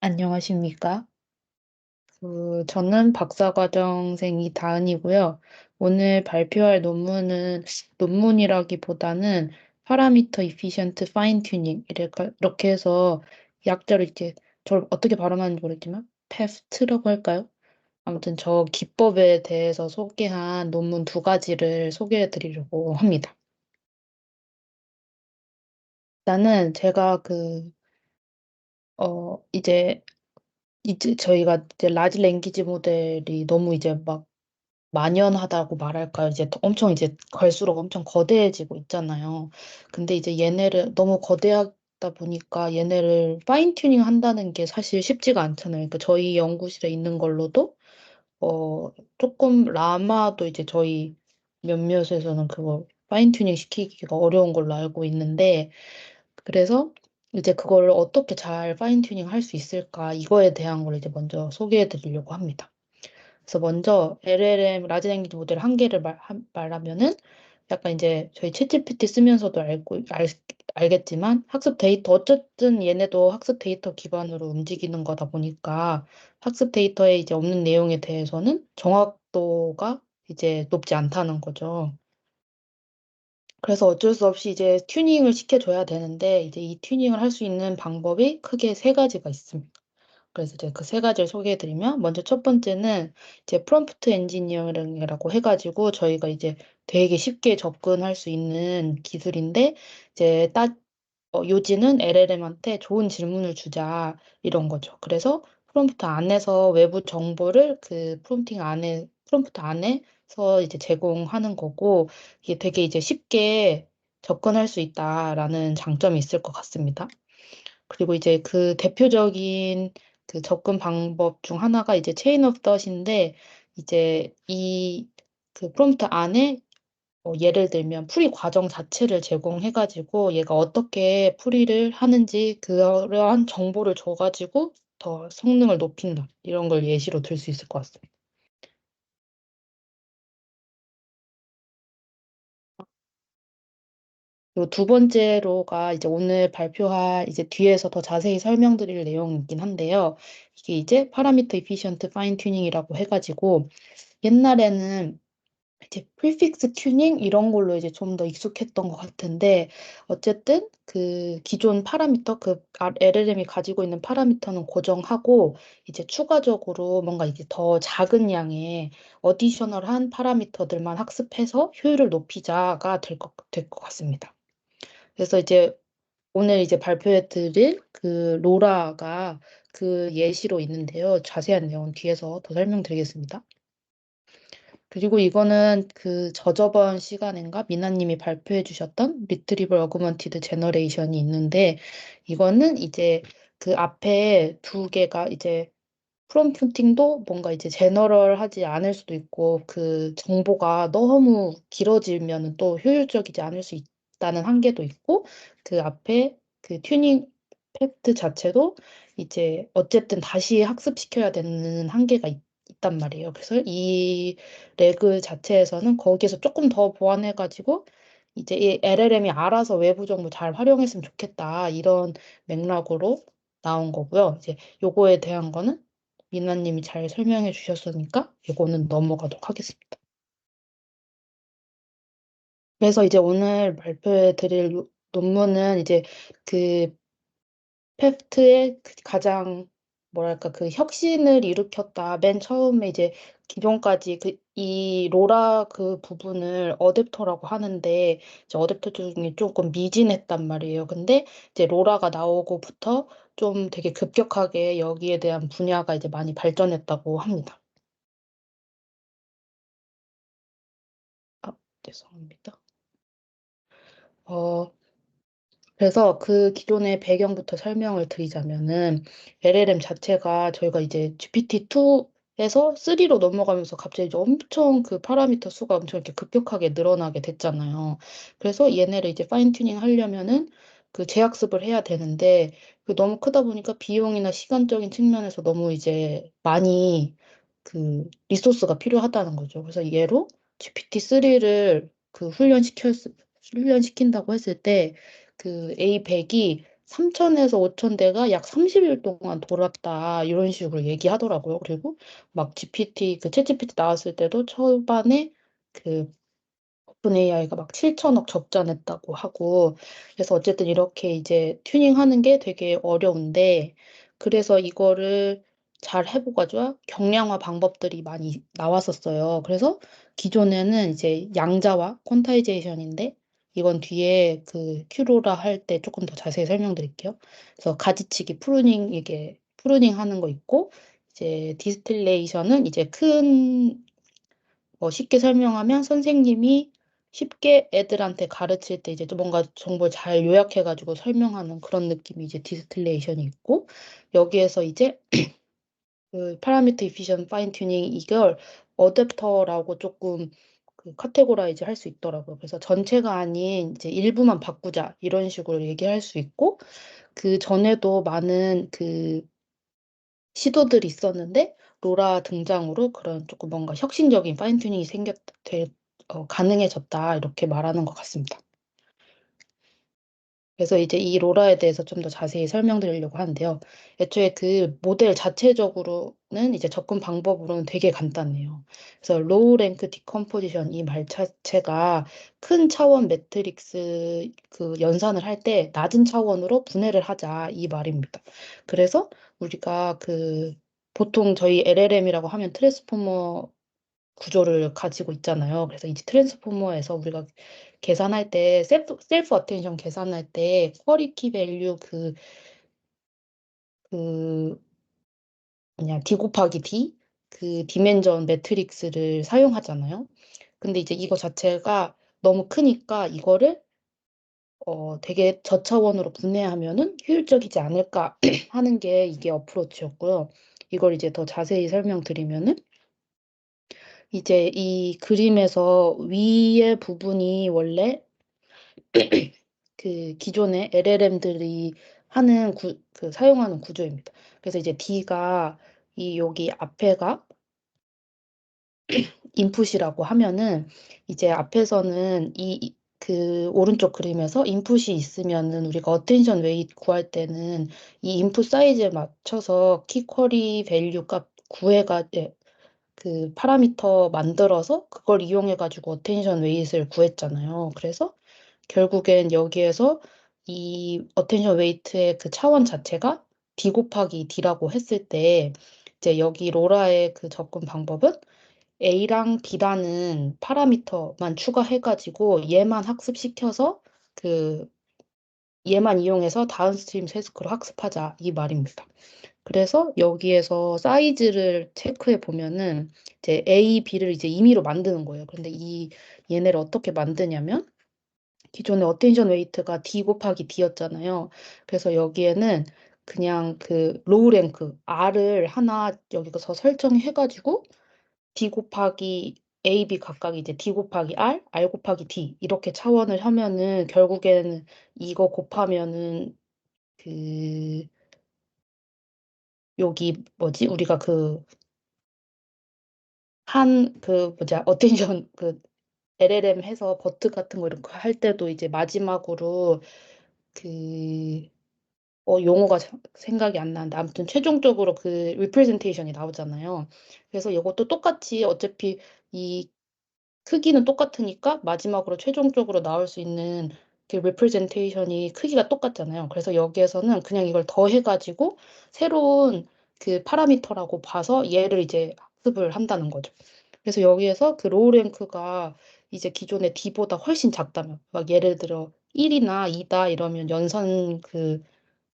안녕하십니까? 저는 박사과정생 이다은이고요. 오늘 발표할 논문이라기보다는 파라미터 이피션트 파인 튜닝 이렇게 해서 약자로 이제 저를 어떻게 발음하는지 모르겠지만 페프트라고 할까요? 아무튼 저 기법에 대해서 소개한 논문 두 가지를 소개해 드리려고 합니다. 일단은 제가 이제 저희가 이제 라지 랭귀지 모델이 너무 이제 막 만연하다고 말할까요? 이제 엄청 이제 갈수록 엄청 거대해지고 있잖아요. 근데 이제 얘네를 너무 거대하다 보니까 얘네를 파인 튜닝 한다는 게 사실 쉽지가 않잖아요. 그러니까 저희 연구실에 있는 걸로도 조금 라마도 이제 저희 몇몇에서는 그거 파인 튜닝 시키기가 어려운 걸로 알고 있는데 그래서 이제 그걸 어떻게 잘 파인 튜닝 할 수 있을까 이거에 대한 걸 이제 먼저 소개해 드리려고 합니다. 그래서 먼저 LLM 라지 랭귀지 모델 한계를 말하면은 약간 이제 저희 챗GPT 쓰면서도 알겠지만 학습 데이터 어쨌든 얘네도 학습 데이터 기반으로 움직이는 거다 보니까 학습 데이터에 이제 없는 내용에 대해서는 정확도가 이제 높지 않다는 거죠. 그래서 어쩔 수 없이 이제 튜닝을 시켜줘야 되는데 이제 이 튜닝을 할 수 있는 방법이 크게 세 가지가 있습니다. 그래서 이제 그 세 가지를 소개해드리면 먼저 첫 번째는 이제 프롬프트 엔지니어링이라고 해가지고 저희가 이제 되게 쉽게 접근할 수 있는 기술인데 이제 요지는 LLM한테 좋은 질문을 주자 이런 거죠. 그래서 프롬프트 안에서 외부 정보를 그 프롬프트 안에서 이제 제공하는 거고 이게 되게 이제 쉽게 접근할 수 있다라는 장점이 있을 것 같습니다. 그리고 이제 그 대표적인 그 접근 방법 중 하나가 이제 체인 오브 넛인데 이제 이 그 프롬프트 안에 예를 들면 풀이 과정 자체를 제공해가지고 얘가 어떻게 풀이를 하는지 그러한 정보를 줘가지고 더 성능을 높인다. 이런 걸 예시로 들 수 있을 것 같습니다. 그리고 두 번째로가 이제 오늘 발표할 이제 뒤에서 더 자세히 설명드릴 내용이긴 한데요. 이게 이제 파라미터 이피션트 파인 튜닝이라고 해가지고 옛날에는 이제 프리픽스 튜닝 이런 걸로 이제 좀 더 익숙했던 것 같은데 어쨌든 그 기존 파라미터 LLM이 가지고 있는 파라미터는 고정하고 이제 추가적으로 뭔가 이제 더 작은 양의 어디셔널한 파라미터들만 학습해서 효율을 높이자가 될 것 같습니다. 그래서 이제 오늘 이제 발표해 드릴 그 로라가 그 예시로 있는데요. 자세한 내용은 뒤에서 더 설명드리겠습니다. 그리고 이거는 그 저저번 시간인가 미나님이 발표해 주셨던 리트리버 어그먼티드 제너레이션이 있는데 이거는 이제 그 앞에 두 개가 이제 프롬프팅도 뭔가 이제 제너럴하지 않을 수도 있고 그 정보가 너무 길어지면 또 효율적이지 않을 수 있다는 한계도 있고 그 앞에 그 튜닝 팩트 자체도 이제 어쨌든 다시 학습시켜야 되는 한계가 있단 말이에요. 그래서 이 레그 자체에서는 거기에서 조금 더 보완해가지고 이제 이 LLM이 알아서 외부 정보 잘 활용했으면 좋겠다 이런 맥락으로 나온 거고요. 이제 요거에 대한 거는 미나님이 잘 설명해 주셨으니까 이거는 넘어가도록 하겠습니다. 그래서 이제 오늘 발표해 드릴 논문은 이제 그 페프트의 가장 뭐랄까 그 혁신을 일으켰다. 맨 처음에 이제 기존까지 이 로라 그 부분을 어댑터라고 하는데 이제 어댑터 중에 조금 미진했단 말이에요. 근데 이제 로라가 나오고부터 좀 되게 급격하게 여기에 대한 분야가 이제 많이 발전했다고 합니다. 아, 죄송합니다. 어, 그래서 그 기존의 배경부터 설명을 드리자면은 LLM 자체가 저희가 이제 GPT-2에서 3로 넘어가면서 갑자기 이제 엄청 그 파라미터 수가 엄청 이렇게 급격하게 늘어나게 됐잖아요. 그래서 얘네를 이제 파인 튜닝 하려면은 그 재학습을 해야 되는데 그 너무 크다 보니까 비용이나 시간적인 측면에서 너무 이제 많이 그 리소스가 필요하다는 거죠. 그래서 얘로 GPT-3를 그 훈련시킨다고 했을 때 그 A100이 3,000에서 5,000대가 약 30일 동안 돌았다. 이런 식으로 얘기하더라고요. 그리고 막 GPT, 그 챗GPT 나왔을 때도 초반에 그 오픈 AI가 막 7천억 적자냈다고 하고, 그래서 어쨌든 이렇게 이제 튜닝하는 게 되게 어려운데, 그래서 이거를 잘 해보고자 경량화 방법들이 많이 나왔었어요. 그래서 기존에는 이제 양자화, 콘타이제이션인데, 이건 뒤에 그 큐로라 할 때 조금 더 자세히 설명드릴게요. 그래서 가지치기 프루닝, 이게 프루닝 하는 거 있고, 이제 디스틸레이션은 이제 쉽게 설명하면 선생님이 쉽게 애들한테 가르칠 때 이제 또 뭔가 정보를 잘 요약해가지고 설명하는 그런 느낌이 이제 디스틸레이션이 있고, 여기에서 이제 그 파라미터 이피션 파인 튜닝 이걸 어댑터라고 조금 그 카테고라이즈 할 수 있더라고요. 그래서 전체가 아닌 이제 일부만 바꾸자 이런 식으로 얘기할 수 있고, 그 전에도 많은 그 시도들이 있었는데 로라 등장으로 그런 조금 뭔가 혁신적인 파인튜닝이 가능해졌다 이렇게 말하는 것 같습니다. 그래서 이제 이 로라에 대해서 좀 더 자세히 설명드리려고 하는데요. 애초에 그 모델 자체적으로는 이제 접근 방법으로는 되게 간단해요. 그래서 로우 랭크 디컴포지션 이 말 자체가 큰 차원 매트릭스 그 연산을 할 때 낮은 차원으로 분해를 하자 이 말입니다. 그래서 우리가 그 보통 저희 LLM이라고 하면 트랜스포머 구조를 가지고 있잖아요. 그래서 이 트랜스포머에서 우리가 계산할 때 셀프 어텐션 계산할 때 쿼리티 밸류 그 뭐냐 D 곱하기 D 그 디멘전 매트릭스를 사용하잖아요. 근데 이제 이거 자체가 너무 크니까 이거를 되게 저차원으로 분해하면은 효율적이지 않을까 하는 게 이게 어프로치였고요. 이걸 이제 더 자세히 설명드리면은 이제 이 그림에서 위의 부분이 원래 그 기존의 LLM들이 하는 그 사용하는 구조입니다. 그래서 이제 D가 여기 앞에가 인풋이라고 하면은 이제 앞에서는 그 오른쪽 그림에서 인풋이 있으면은 우리가 어텐션 웨이트 구할 때는 이 인풋 사이즈에 맞춰서 키 쿼리 밸류 값 그 파라미터 만들어서 그걸 이용해 가지고 어텐션 웨이트를 구했잖아요. 그래서 결국엔 여기에서 이 어텐션 웨이트의 그 차원 자체가 D 곱하기 D라고 했을 때 이제 여기 로라의 그 접근 방법은 A랑 B라는 파라미터만 추가해가지고 얘만 학습시켜서 그 얘만 이용해서 다운스트림 세스크로 학습하자 이 말입니다. 그래서 여기에서 사이즈를 체크해 보면은 이제 A, B를 이제 임의로 만드는 거예요. 그런데 얘네를 어떻게 만드냐면 기존의 어텐션 웨이트가 D 곱하기 D였잖아요. 그래서 여기에는 그냥 그 로우 랭크 R을 하나 여기서 설정해가지고 D 곱하기 A, B 각각 이제 D 곱하기 R, R 곱하기 D 이렇게 차원을 하면은 결국에는 이거 곱하면은 그 여기 뭐지? 우리가 어텐션 LLM 해서 버트 같은 거 이런 거 할 때도 이제 마지막으로 그 용어가 생각이 안 나는데 아무튼 최종적으로 그 리프레젠테이션이 나오잖아요. 그래서 이것도 똑같이 어차피 이 크기는 똑같으니까 마지막으로 최종적으로 나올 수 있는 그 representation이 크기가 똑같잖아요. 그래서 여기에서는 그냥 이걸 더해 가지고 새로운 그 파라미터라고 봐서 얘를 이제 학습을 한다는 거죠. 그래서 여기에서 그 로우 랭크가 이제 기존의 D보다 훨씬 작다면 막 예를 들어 1이나 2다 이러면 연산 그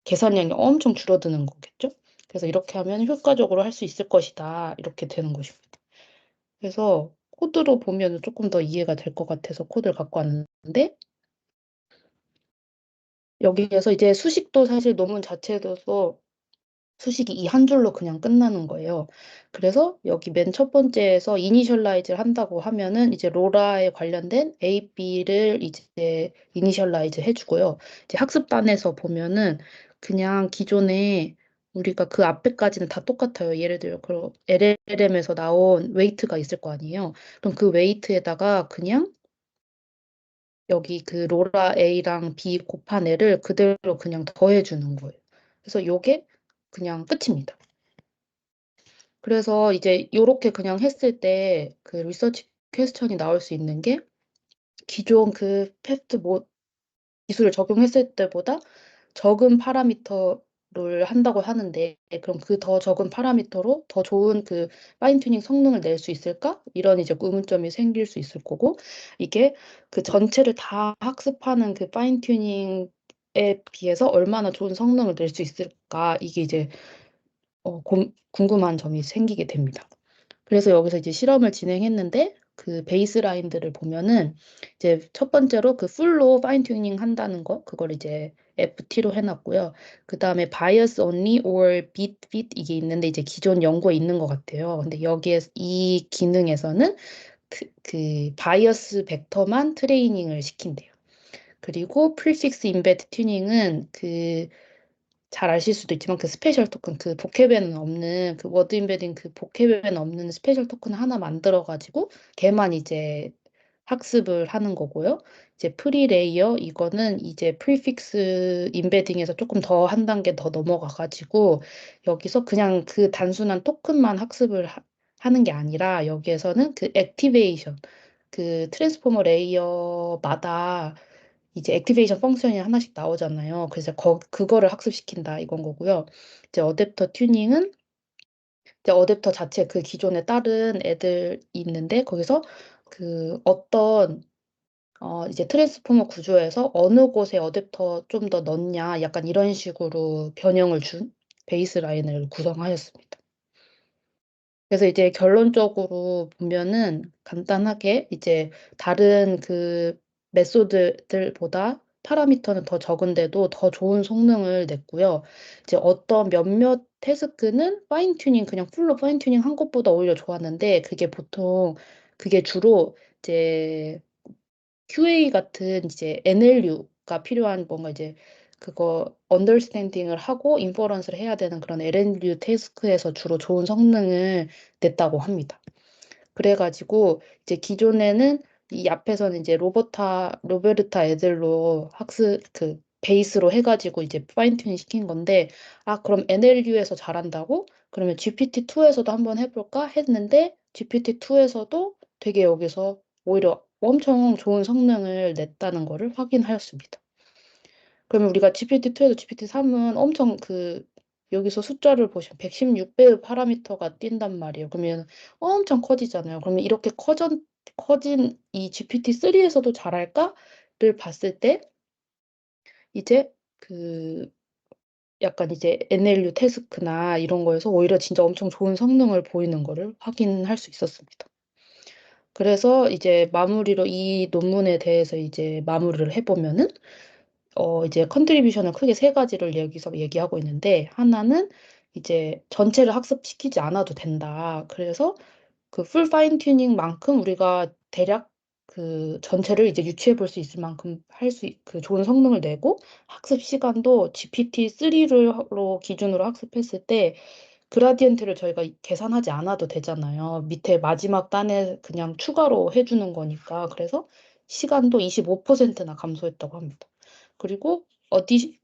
계산량이 엄청 줄어드는 거겠죠? 그래서 이렇게 하면 효과적으로 할 수 있을 것이다. 이렇게 되는 것입니다. 그래서 코드로 보면은 조금 더 이해가 될 것 같아서 코드를 갖고 왔는데 여기에서 이제 수식도 사실 논문 자체도 수식이 이 한 줄로 그냥 끝나는 거예요. 그래서 여기 맨 첫 번째에서 이니셜라이즈를 한다고 하면은 이제 로라에 관련된 A, B를 이제 이니셜라이즈 해주고요. 이제 학습단에서 보면은 그냥 기존에 우리가 그 앞에까지는 다 똑같아요. 예를 들어 그 LLM에서 나온 웨이트가 있을 거 아니에요. 그럼 그 웨이트에다가 그냥 여기 그 로라 A랑 B 곱한 애를 그대로 그냥 더해주는 거예요. 그래서 요게 그냥 끝입니다. 그래서 이제 요렇게 그냥 했을 때 그 리서치 퀘스천이 나올 수 있는 게 기존 그 패스트 뭐 기술을 적용했을 때보다 적은 파라미터를 한다고 하는데 그럼 그 더 적은 파라미터로 더 좋은 그 파인 튜닝 성능을 낼 수 있을까? 이런 이제 의문점이 생길 수 있을 거고 이게 그 전체를 다 학습하는 그 파인 튜닝에 비해서 얼마나 좋은 성능을 낼 수 있을까? 이게 이제 궁금한 점이 생기게 됩니다. 그래서 여기서 이제 실험을 진행했는데 그 베이스라인들을 보면은 이제 첫 번째로 그 풀로 파인 튜닝 한다는 거 그걸 이제 FT로 해놨고요. 그 다음에 bias only or bit fit 이게 있는데 이제 기존 연구에 있는 것 같아요. 근데 여기에 이 기능에서는 그 바이어스 벡터만 트레이닝을 시킨대요. 그리고 프리픽스 임베드 튜닝은 그 잘 아실 수도 있지만 그 스페셜 토큰 그 복합에는 없는 그 워드 임베딩 그 복합에는 없는 스페셜 토큰 하나 만들어 가지고 걔만 이제 학습을 하는 거고요. 이제 프리 레이어 이거는 이제 프리픽스 임베딩에서 조금 더 한 단계 더 넘어가 가지고 여기서 그냥 그 단순한 토큰만 학습을 하는 게 아니라 여기에서는 그 액티베이션 그 트랜스포머 레이어마다 이제 액티베이션 펑션이 하나씩 나오잖아요. 그래서 그거를 학습시킨다 이건 거고요. 이제 어댑터 튜닝은 이제 어댑터 자체 그 기존에 다른 애들 있는데 거기서 그 어떤 이제 트랜스포머 구조에서 어느 곳에 어댑터 좀 더 넣냐 약간 이런 식으로 변형을 준 베이스 라인을 구성하였습니다. 그래서 이제 결론적으로 보면은 간단하게 이제 다른 그 메소드들보다 파라미터는 더 적은데도 더 좋은 성능을 냈고요. 이제 어떤 몇몇 태스크는 파인 튜닝 그냥 풀로 파인 튜닝 한 것보다 오히려 좋았는데 그게 주로 이제 QA 같은 이제 NLU가 필요한 뭔가 이제 그거 언더스탠딩을 하고 인퍼런스를 해야 되는 그런 NLU 태스크에서 주로 좋은 성능을 냈다고 합니다. 그래가지고 이제 기존에는 이 앞에서는 이제 로베르타 애들로 학습 그 베이스로 해가지고 이제 파인 튜닝 시킨 건데 아 그럼 NLU에서 잘한다고? 그러면 GPT-2에서도 한번 해볼까 했는데 GPT-2에서도 되게 여기서 오히려 엄청 좋은 성능을 냈다는 거를 확인하였습니다. 그러면 우리가 GPT-2에서 GPT-3은 엄청 그 여기서 숫자를 보시면 116배의 파라미터가 뛴단 말이에요. 그러면 엄청 커지잖아요. 그러면 이렇게 커진 이 GPT-3에서도 잘할까를 봤을 때 이제 그 약간 이제 NLU 태스크나 이런 거에서 오히려 진짜 엄청 좋은 성능을 보이는 거를 확인할 수 있었습니다. 그래서 이제 마무리로 이 논문에 대해서 이제 마무리를 해보면은 이제 컨트리뷰션을 크게 세 가지를 여기서 얘기하고 있는데 하나는 이제 전체를 학습시키지 않아도 된다. 그래서 그 풀 파인 튜닝만큼 우리가 대략 그 전체를 이제 유추해 볼 수 있을 만큼 그 좋은 성능을 내고 학습 시간도 GPT-3로 기준으로 학습했을 때 그라디엔트를 저희가 계산하지 않아도 되잖아요. 밑에 마지막 단에 그냥 추가로 해주는 거니까. 그래서 시간도 25%나 감소했다고 합니다. 그리고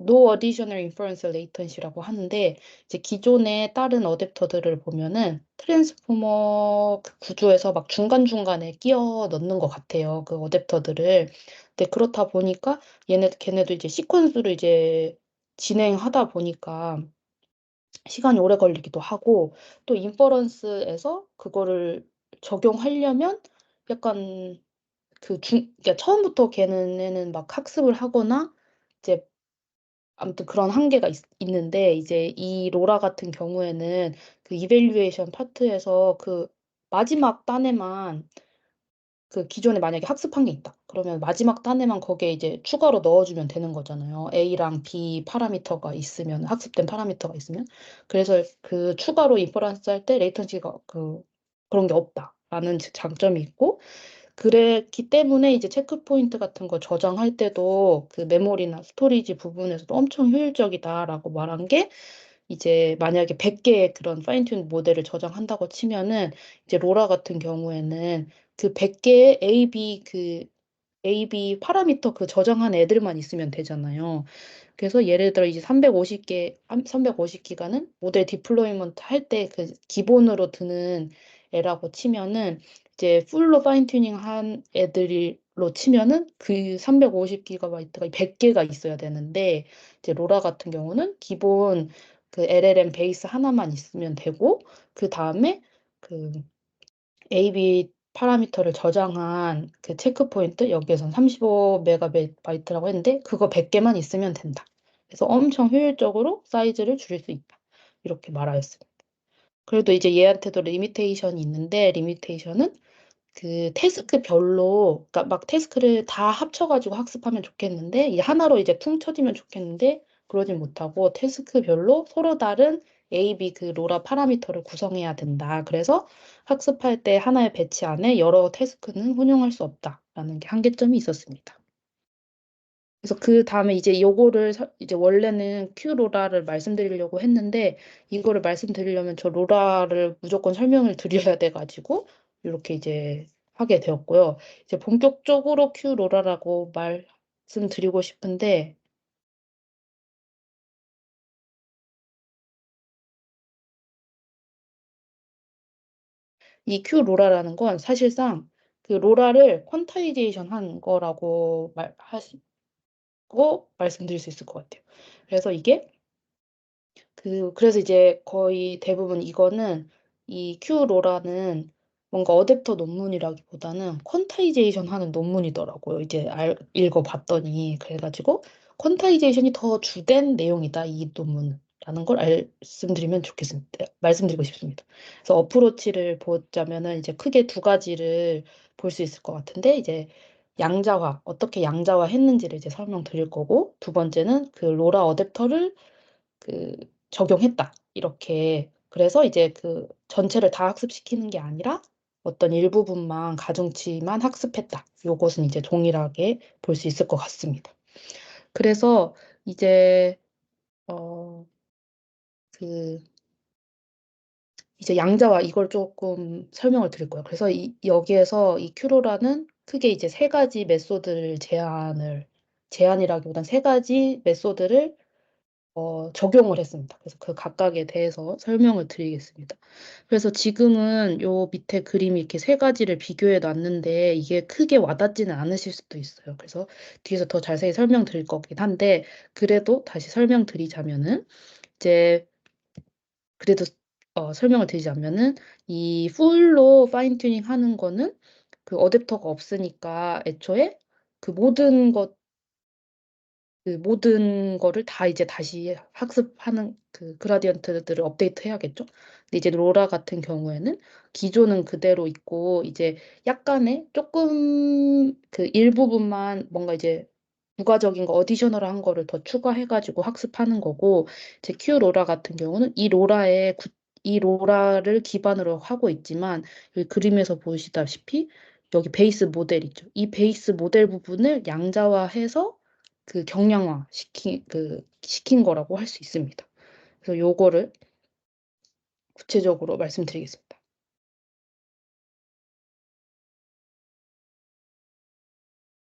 no additional inference latency라고 하는데 이제 기존의 다른 어댑터들을 보면은 트랜스포머 그 구조에서 막 중간중간에 끼워 넣는 것 같아요. 그 어댑터들을. 근데 그렇다 보니까 걔네도 이제 시퀀스로 이제 진행하다 보니까 시간이 오래 걸리기도 하고 또 인퍼런스에서 그거를 적용하려면 약간 그러니까 처음부터 걔네는 막 학습을 하거나 이제 아무튼 그런 한계가 있는데 이제 이 로라 같은 경우에는 그 이밸류에이션 파트에서 그 마지막 단에만 그 기존에 만약에 학습한 게 있다. 그러면 마지막 단에만 거기에 이제 추가로 넣어주면 되는 거잖아요. A랑 B 파라미터가 있으면, 학습된 파라미터가 있으면. 그래서 그 추가로 인퍼런스 할 때 레이턴시가 그런 게 없다라는 장점이 있고, 그랬기 때문에 이제 체크 포인트 같은 거 저장할 때도 그 메모리나 스토리지 부분에서도 엄청 효율적이다라고 말한 게 이제 만약에 100개의 그런 파인튠 모델을 저장한다고 치면은 이제 로라 같은 경우에는 그 100개의 A, B AB 파라미터 그 저장한 애들만 있으면 되잖아요. 그래서 예를 들어 이제 350기가는 모델 디플로이먼트 할 때 그 기본으로 드는 애라고 치면은 이제 풀로 파인 튜닝 한 애들로 치면은 그 350기가바이트가 100개가 있어야 되는데 이제 로라 같은 경우는 기본 그 LLM 베이스 하나만 있으면 되고 그다음에 그 AB 파라미터를 저장한 그 체크 포인트 여기에선 35메가바이트라고 했는데 그거 100개만 있으면 된다. 그래서 엄청 효율적으로 사이즈를 줄일 수 있다. 이렇게 말하였습니다. 그래도 이제 얘한테도 리미테이션이 있는데 리미테이션은 그 태스크별로 그러니까 막 태스크를 다 합쳐가지고 학습하면 좋겠는데 이 하나로 이제 퉁 쳐지면 좋겠는데 그러진 못하고 태스크별로 서로 다른 A, B 그 로라 파라미터를 구성해야 된다. 그래서 학습할 때 하나의 배치 안에 여러 태스크는 혼용할 수 없다라는 게 한계점이 있었습니다. 그래서 그 다음에 이제 요거를 이제 원래는 Q 로라를 말씀드리려고 했는데 이거를 말씀드리려면 저 로라를 무조건 설명을 드려야 돼가지고 이렇게 이제 하게 되었고요. 이제 본격적으로 Q 로라라고 말씀드리고 싶은데 이 Q 로라라는 건 사실상 그 로라를 퀀타이제이션 한 거라고 말씀드릴 수 있을 것 같아요. 그래서 이게 그래서 이제 거의 대부분 이거는 이 큐로라는 뭔가 어댑터 논문이라기보다는 퀀타이제이션 하는 논문이더라고요. 이제 읽어봤더니. 그래가지고 퀀타이제이션이 더 주된 내용이다, 이 논문은. 라는 걸 말씀드리고 싶습니다. 그래서 어프로치를 보자면은 이제 크게 두 가지를 볼 수 있을 것 같은데, 이제 양자화, 어떻게 양자화 했는지를 이제 설명드릴 거고, 두 번째는 그 로라 어댑터를 그 적용했다. 이렇게. 그래서 이제 그 전체를 다 학습시키는 게 아니라 어떤 일부분만 가중치만 학습했다. 요것은 이제 동일하게 볼 수 있을 것 같습니다. 그래서 이제 어 그 이제 양자와 이걸 조금 설명을 드릴 거예요. 그래서 여기에서 이 큐로라는 크게 이제 세 가지 메소드를 제안이라기보단 세 가지 메소드를 적용을 했습니다. 그래서 그 각각에 대해서 설명을 드리겠습니다. 그래서 지금은 요 밑에 그림이 이렇게 세 가지를 비교해 놨는데 이게 크게 와닿지는 않으실 수도 있어요. 그래서 뒤에서 더 자세히 설명드릴 거긴 한데 그래도 다시 설명드리자면은 이제 그래도 설명을 드리자면은 이 풀로 파인 튜닝 하는 거는 그 어댑터가 없으니까 애초에 그 모든 거를 다 이제 다시 학습하는 그 그라디언트들을 업데이트 해야겠죠? 근데 이제 로라 같은 경우에는 기존은 그대로 있고 이제 약간의 조금 그 일부분만 뭔가 이제 부가적인 거 어디셔널한 거를 더 추가해가지고 학습하는 거고 제 큐 로라 같은 경우는 이 로라를 기반으로 하고 있지만 여기 그림에서 보시다시피 여기 베이스 모델 있죠. 이 베이스 모델 부분을 양자화해서 그 시킨 거라고 할 수 있습니다. 그래서 요거를 구체적으로 말씀드리겠습니다.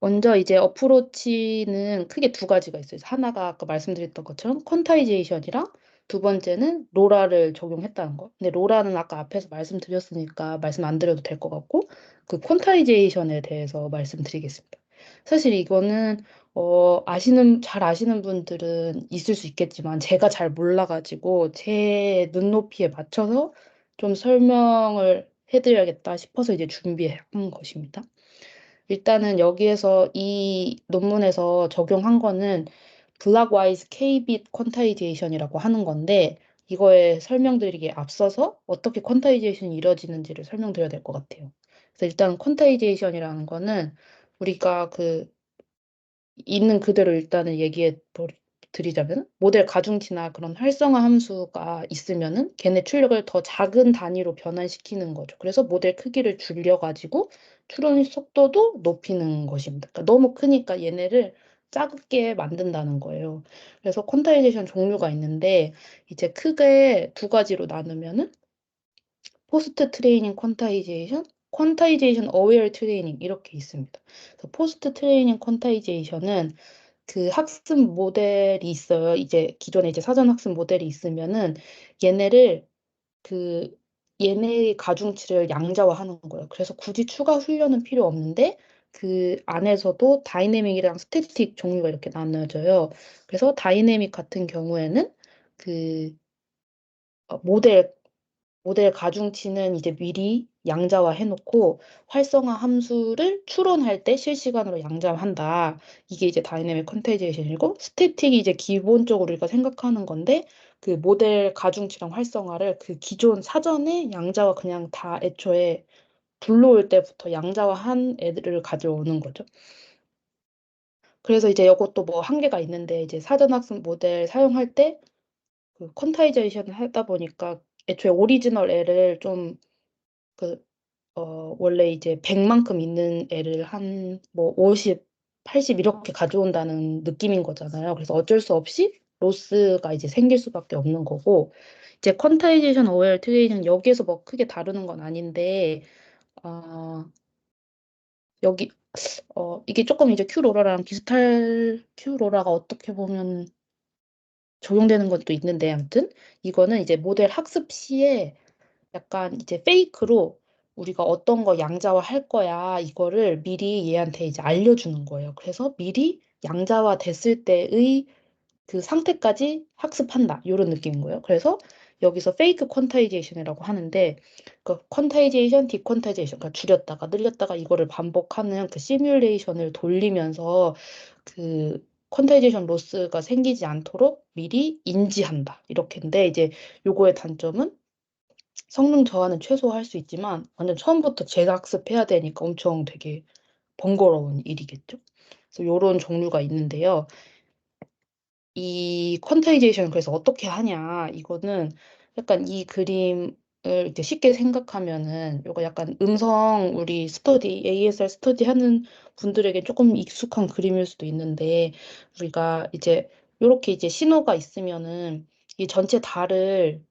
먼저 이제 어프로치는 크게 두 가지가 있어요. 하나가 아까 말씀드렸던 것처럼 퀀타이제이션이랑 두 번째는 로라를 적용했다는 거. 근데 로라는 아까 앞에서 말씀드렸으니까 말씀 안 드려도 될 것 같고 그 퀀타이제이션에 대해서 말씀드리겠습니다. 사실 이거는 잘 아시는 분들은 있을 수 있겠지만 제가 잘 몰라가지고 제 눈높이에 맞춰서 좀 설명을 해드려야겠다 싶어서 이제 준비한 것입니다. 일단은 여기에서 이 논문에서 적용한 거는 블락와이즈 K빗 퀀타이제이션이라고 하는 건데 이거에 설명드리기에 앞서서 어떻게 퀀타이제이션이 이루어지는지를 설명드려야 될 것 같아요. 그래서 일단 퀀타이제이션이라는 거는 우리가 그 있는 그대로 일단은 드리자면 모델 가중치나 그런 활성화 함수가 있으면은 걔네 출력을 더 작은 단위로 변환시키는 거죠. 그래서 모델 크기를 줄여가지고 추론 속도도 높이는 것입니다. 그러니까 너무 크니까 얘네를 작게 만든다는 거예요. 그래서 퀀타이제이션 종류가 있는데 이제 크게 두 가지로 나누면은 포스트 트레이닝 퀀타이제이션 퀀타이제이션 어웨어 트레이닝 이렇게 있습니다. 그래서 포스트 트레이닝 퀀타이제이션은 그 학습 모델이 있어요. 이제 기존에 이제 사전 학습 모델이 있으면은 얘네를 그 얘네의 가중치를 양자화하는 거예요. 그래서 굳이 추가 훈련은 필요 없는데 그 안에서도 다이내믹이랑 스태틱 종류가 이렇게 나눠져요. 그래서 다이내믹 같은 경우에는 그 모델 가중치는 이제 미리 양자화 해놓고 활성화 함수를 추론할 때 실시간으로 양자화한다. 이게 이제 다이내믹 퀀타이제이션이고 스태틱이 이제 기본적으로 우리가 생각하는 건데 그 모델 가중치랑 활성화를 그 기존 사전에 양자화 그냥 다 애초에 불러올 때부터 양자화한 애들을 가져오는 거죠. 그래서 이제 이것도 뭐 한계가 있는데 이제 사전 학습 모델 사용할 때 그 퀀타이제이션을 하다 보니까 애초에 오리지널 애를 좀 그 원래 이제 100만큼 있는 애를 한 뭐 50, 80 이렇게 가져온다는 느낌인 거잖아요. 그래서 어쩔 수 없이 로스가 이제 생길 수밖에 없는 거고 이제 퀀타이제이션 어웨어 트레이닝은 여기에서 뭐 크게 다루는 건 아닌데 어, 여기 이게 조금 이제 큐로라랑 비슷할 큐로라가 어떻게 보면 적용되는 것도 있는데 아무튼 이거는 이제 모델 학습 시에 약간 이제 페이크로 우리가 어떤 거 양자화 할 거야 이거를 미리 얘한테 이제 알려주는 거예요. 그래서 미리 양자화 됐을 때의 그 상태까지 학습한다 이런 느낌인 거예요. 그래서 여기서 페이크 퀀타이제이션이라고 하는데 그 퀀타이제이션, 디퀀타이제이션 그러니까 줄였다가 늘렸다가 이거를 반복하는 그 시뮬레이션을 돌리면서 그 퀀타이제이션 로스가 생기지 않도록 미리 인지한다 이렇게인데 이제 요거의 단점은 성능 저하는 최소화할 수 있지만 완전 처음부터 재학습해야 되니까 엄청 되게 번거로운 일이겠죠. 그래서 요런 종류가 있는데요. 이 퀀타이제이션 그래서 어떻게 하냐? 이거는 약간 이 그림을 이제 쉽게 생각하면은 요거 약간 음성 우리 스터디 ASR 스터디 하는 분들에게 조금 익숙한 그림일 수도 있는데 우리가 이제 요렇게 이제 신호가 있으면은 이 전체 달을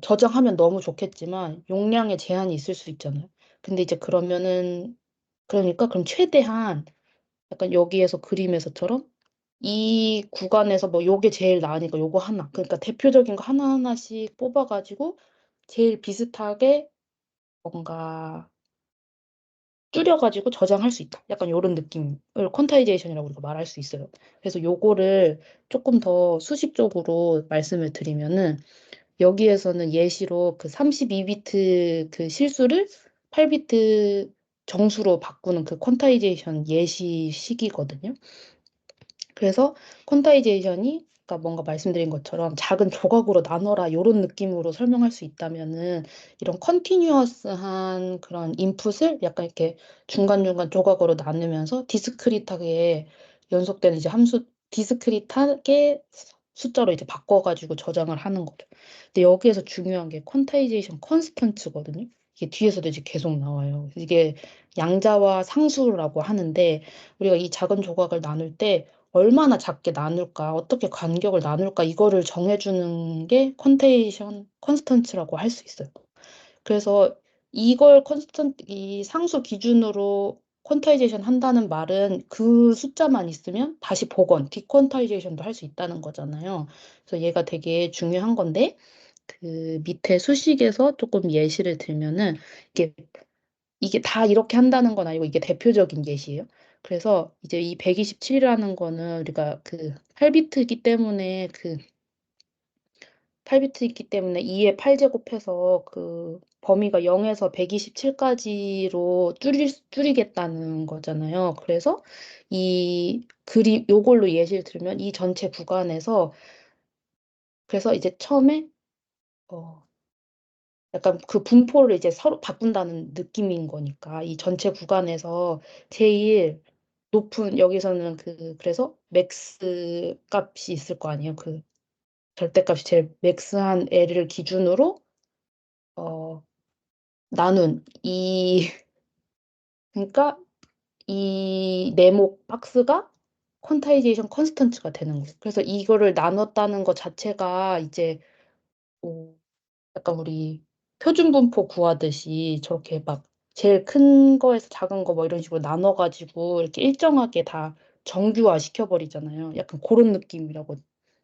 저장하면 너무 좋겠지만 용량에 제한이 있을 수 있잖아요. 근데 이제 그러면은 그러니까 그럼 최대한 약간 여기에서 그림에서처럼 이 구간에서 뭐 요게 제일 나으니까 요거 하나. 그러니까 대표적인 거 하나하나씩 뽑아가지고 제일 비슷하게 뭔가 줄여가지고 저장할 수 있다. 약간 요런 느낌을 퀀타이제이션이라고 우리가 말할 수 있어요. 그래서 요거를 조금 더 수식적으로 말씀을 드리면은 여기에서는 예시로 그 32비트 그 실수를 8비트 정수로 바꾸는 그 퀀타이제이션 예시식이거든요. 그래서 퀀타이제이션이 아까 뭔가 말씀드린 것처럼 작은 조각으로 나눠라 요런 느낌으로 설명할 수 있다면은 이런 컨티뉴어스한 그런 인풋을 약간 이렇게 중간중간 조각으로 나누면서 디스크릿하게 연속되는 이제 함수 디스크릿하게 숫자로 이제 바꿔가지고 저장을 하는 거죠. 근데 여기에서 중요한 게 퀀타이제이션 컨스턴트거든요. 이게 뒤에서도 이제 계속 나와요. 이게 양자와 상수라고 하는데 우리가 이 작은 조각을 나눌 때 얼마나 작게 나눌까, 어떻게 간격을 나눌까, 이거를 정해주는 게 퀀테이션 컨스턴트라고 할 수 있어요. 그래서 이걸 이 상수 기준으로 퀀타이제이션 한다는 말은 그 숫자만 있으면 다시 복원, 디퀀타이제이션도 할 수 있다는 거잖아요. 그래서 얘가 되게 중요한 건데, 그 밑에 수식에서 조금 예시를 들면은, 이게 이게 다 이렇게 한다는 건 아니고 이게 대표적인 예시예요. 그래서 이제 이 127이라는 거는 우리가 그 8비트이기 때문에 그 8비트이기 때문에 2의 8제곱해서 그 범위가 0에서 127까지로 줄이겠다는 거잖아요. 그래서 이 그림 요걸로 예시를 들면 이 전체 구간에서 그래서 이제 처음에 어 약간 그 분포를 이제 서로 바꾼다는 느낌인 거니까 이 전체 구간에서 제일 높은 여기서는 그래서 맥스 값이 있을 거 아니에요. 그 절대값이 제일 맥스한 애를 기준으로 어 나눈 이 그러니까 이 네모 박스가 퀀타이제이션 컨스턴트가 되는 거예요. 그래서 이거를 나눴다는 것 자체가 이제 어 약간 우리 표준 분포 구하듯이 저렇게 막 제일 큰 거에서 작은 거 뭐 이런 식으로 나눠 가지고 이렇게 일정하게 다 정규화 시켜버리잖아요. 약간 고런 느낌이라고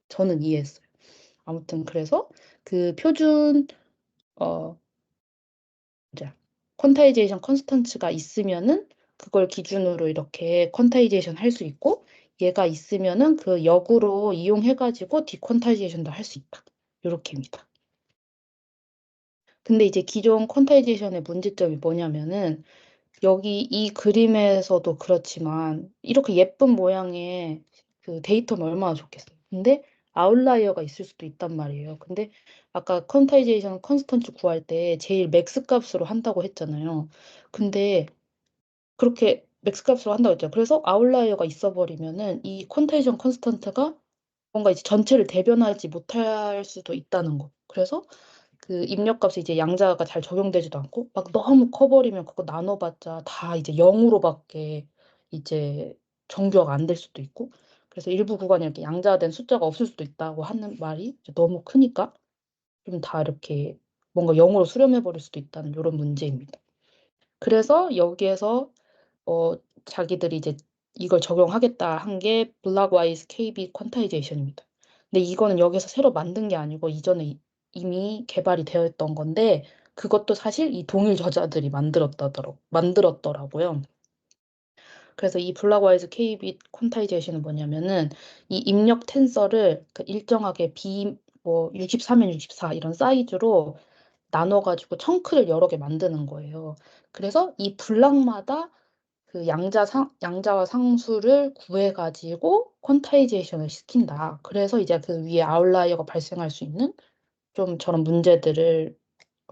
저는 이해했어요. 아무튼 그래서 그 표준 어 뭐냐 퀀타이제이션 컨스턴츠가 있으면은 그걸 기준으로 이렇게 퀀타이제이션 할 수 있고 얘가 있으면은 그 역으로 이용해 가지고 디퀀타이제이션도 할 수 있다. 요렇게입니다. 근데 이제 기존 퀀타이제이션의 문제점이 뭐냐면은 여기 이 그림에서도 그렇지만 이렇게 예쁜 모양의 그 데이터면 얼마나 좋겠어요. 근데 아웃라이어가 있을 수도 있단 말이에요. 근데 아까 퀀타이제이션 컨스턴트 구할 때 제일 맥스 값으로 한다고 했잖아요. 근데 그렇게 맥스 값으로 한다고 했죠. 그래서 아웃라이어가 있어 버리면은 이 퀀타이제이션 컨스턴트가 뭔가 이제 전체를 대변하지 못할 수도 있다는 거. 그래서 그 입력값이 이제 양자가 잘 적용되지도 않고 막 너무 커 버리면 그거 나눠 봤자 다 이제 0 으로밖에 이제 정규화가 안 될 수도 있고 그래서 일부 구간에 이렇게 양자화된 숫자가 없을 수도 있다고 하는 말이 이제 너무 크니까 좀 다 이렇게 뭔가 0 으로 수렴해 버릴 수도 있다는 요런 문제입니다. 그래서 여기에서 어 자기들이 이제 이걸 적용하겠다 한 게 블락와이즈 KB 퀀타이제이션입니다. 근데 이거는 여기서 새로 만든 게 아니고 이전에 이미 개발이 되어 있던 건데 그것도 사실 이 동일 저자들이 만들었더라고요. 그래서 이 블락와이즈 KB 퀀타이제이션은 뭐냐면은 이 입력 텐서를 그 일정하게 뭐 64면 64 이런 사이즈로 나눠 가지고 청크를 여러 개 만드는 거예요. 그래서 이 블락마다 그 양자와 상수를 구해 가지고 퀀타이제이션을 시킨다. 그래서 이제 그 위에 아웃라이어가 발생할 수 있는 좀 저런 문제들을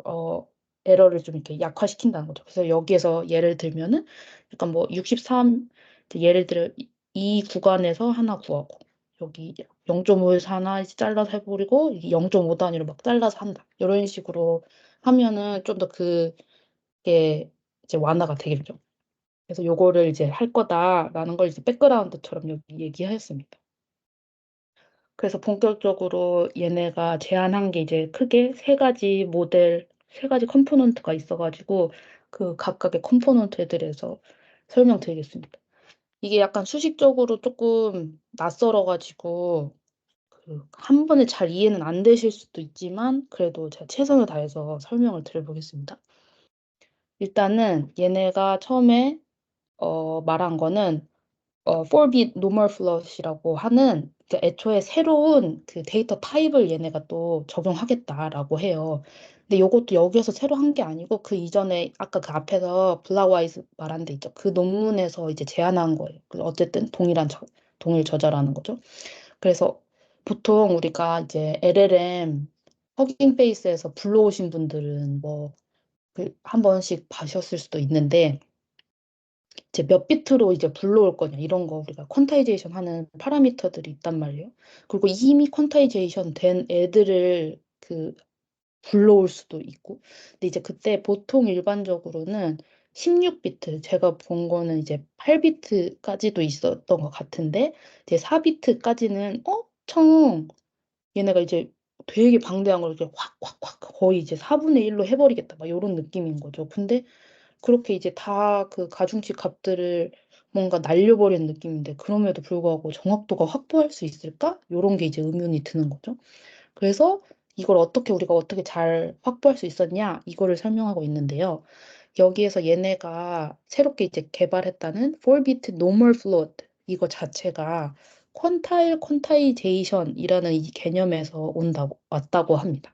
어 에러를 좀 이렇게 약화시킨다는 거죠. 그래서 여기에서 예를 들면은 약간 뭐 63 이제 예를 들어 이 구간에서 하나 구하고 여기 0.5에서 하나 이제 잘라서 해 버리고 이게 0.5 단위로 막 잘라서 한다. 요런 식으로 하면은 좀 더 그게 이제 완화가 되겠죠. 그래서 "요거를 이제 할 거다."라는 걸 이제 백그라운드처럼 여기 얘기하였습니다. 그래서 본격적으로 얘네가 제안한 게 이제 크게 세 가지 컴포넌트가 있어 가지고 그 각각의 컴포넌트에 대해서 설명드리겠습니다. 이게 약간 수식적으로 쪼끔 낯설어 가지고 그 한 번에 잘 이해는 안 되실 수도 있지만 그래도 제가 최선을 다해서 설명을 드려 보겠습니다. 일단은 얘네가 처음에 말한 거는 4-bit normal float이라고 하는 그 애초에 새로운 그 데이터 타입을 얘네가 또 적용하겠다라고 해요. 근데 요것도 여기에서 새로 한 게 아니고 그 이전에 아까 그 앞에서 블락와이즈 말한 데 있죠. 그 논문에서 이제 제안한 거예요. 그 어쨌든 동일 저자라는 거죠. 그래서 보통 우리가 이제 LLM 허깅 페이스에서 불러오신 분들은 뭐 그 한 번씩 봐셨을 수도 있는데 이제 몇 비트로 이제 불러올 거냐 이런 거 우리가 퀀타이제이션 하는 파라미터들이 있단 말이에요. 그리고 이미 퀀타이제이션 된 애들을 그 불러올 수도 있고. 근데 이제 그때 보통 일반적으로는 16 비트 제가 본 거는 이제 8 비트까지도 있었던 것 같은데 이제 4 비트까지는 엄청 얘네가 이제 되게 방대한 걸 이렇게 확 거의 이제 4분의 1로 해 버리겠다 막 요런 느낌인 거죠. 근데 그렇게 이제 다 그 가중치 값들을 뭔가 날려버리는 느낌인데 그럼에도 불구하고 '정확도가 확보할 수 있을까?' 요런 게 이제 의문이 드는 거죠. 그래서 이걸 우리가 어떻게 잘 확보할 수 있었냐 이거를 설명하고 있는데요. 여기에서 얘네가 새롭게 이제 개발했다는 4 bit normal float 이거 자체가 퀀타이제이션이라는 이 개념에서 왔다고 합니다.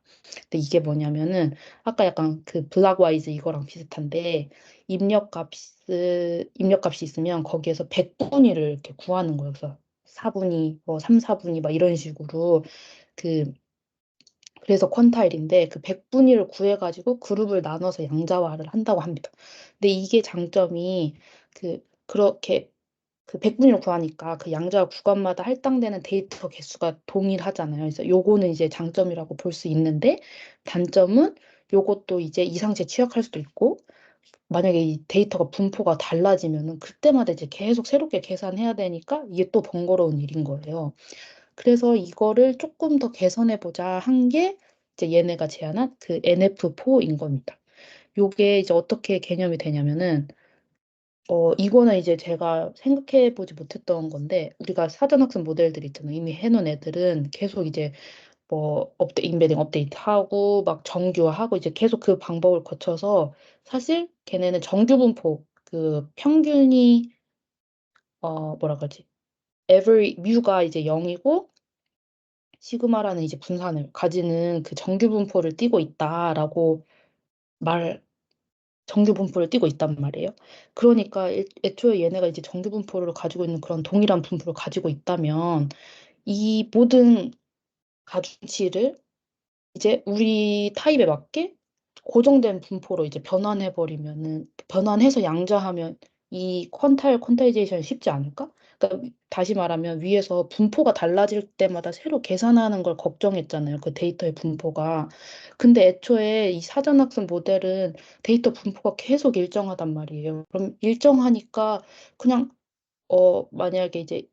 근데 이게 뭐냐면은 아까 약간 그 블락와이즈 이거랑 비슷한데 입력값이 있으면 거기에서 백분위를 이렇게 구하는 거예요. 그래서 4 분위 뭐 3-4 분위 막 이런 식으로 그 그래서 퀀타일인데 그 백분위를 구해 가지고 그룹을 나눠서 양자화를 한다고 합니다. 근데 이게 장점이 그렇게 그 백분위를 구하니까 그 양자화 구간마다 할당되는 데이터 개수가 동일하잖아요. 그래서 요거는 이제 장점이라고 볼 수 있는데 단점은 요것도 이제 이상치에 취약할 수도 있고 만약에 이 데이터가 분포가 달라지면은 그때마다 이제 계속 새롭게 계산해야 되니까 이게 또 번거로운 일인 거예요. 그래서 이거를 쪼끔 더 개선해 보자 한 게 이제 얘네가 제안한 그 NF4인 겁니다. 요게 이제 어떻게 개념이 되냐면은 이거는 이제 제가 생각해 보지 못했던 건데 우리가 사전학습 모델들 있잖아요. 이미 해놓은 애들은 계속 이제 뭐 인베딩 업데이트하고 막 정규화하고 이제 계속 그 방법을 거쳐서 사실 걔네는 정규 분포 그 평균이 뭐라 그러지? every 뮤가 이제 0이고 시그마라는 이제 분산을 가지는 그 정규 분포를 띠고 있다라고 말 정규 분포를 띠고 있단 말이에요. 그러니까 애초에 얘네가 이제 정규 분포를 가지고 있는 그런 동일한 분포를 가지고 있다면 이 모든 가중치를 이제 우리 타입에 맞게 고정된 분포로 이제 변환해서 양자하면 이 퀀타이제이션이 쉽지 않을까? 그러니까 다시 말하면 위에서 분포가 달라질 때마다 새로 계산하는 걸 걱정했잖아요. 그 데이터의 분포가. 근데 애초에 이 사전학습 모델은 데이터 분포가 계속 일정하단 말이에요. 그럼 일정하니까 그냥 만약에 이제